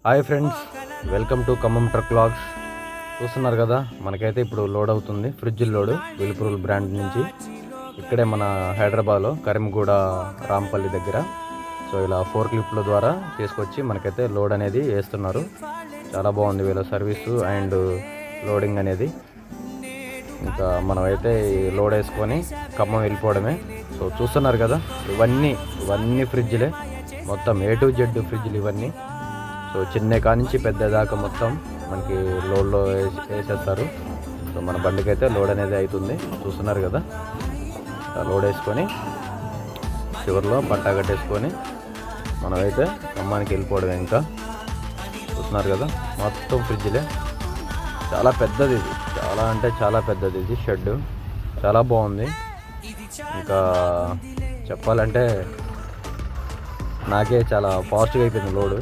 Hi friends, welcome to Khammam truck vlogs. చూస్తున్నారు కదా, మనకైతే ఇప్పుడు లోడ్ అవుతుంది ఫ్రిడ్జ్ లోడ్ విల్పూర్ బ్రాండ్ నుంచి. ఇక్కడే మన హైదరాబాద్లో కరీంగూడ రాంపల్లి దగ్గర. సో ఇలా 4 క్లిప్ల ద్వారా తీసుకొచ్చి మనకైతే లోడ్ అనేది వేస్తున్నారు. చాలా బాగుంది వీళ్ళ సర్వీసు అండ్ లోడింగ్ అనేది. ఇంకా మనమైతే లోడ్ వేసుకొని ఖమ్మం వెళ్ళిపోవడమే. సో చూస్తున్నారు కదా, ఇవన్నీ ఫ్రిడ్జ్లే, మొత్తం A to Z ఫ్రిడ్జ్లు ఇవన్నీ. సో చిన్న కానించి పెద్ద దాకా మొత్తం మనకి లోడ్లో వేసేస్తారు. సో మన బండికి అయితే లోడ్ అనేది అవుతుంది. చూస్తున్నారు కదా, లోడ్ వేసుకొని చివరిలో పట్టా కట్టేసుకొని మనమైతే ఖమ్మానికి వెళ్ళిపోవడం. ఇంకా చూస్తున్నారు కదా, మొత్తం ఫ్రిడ్జ్లే. చాలా పెద్దది ఇది, చాలా అంటే చాలా పెద్దది ఇది షెడ్. చాలా బాగుంది. ఇంకా చెప్పాలంటే నాకే చాలా ఫాస్ట్గా అయిపోయింది లోడు.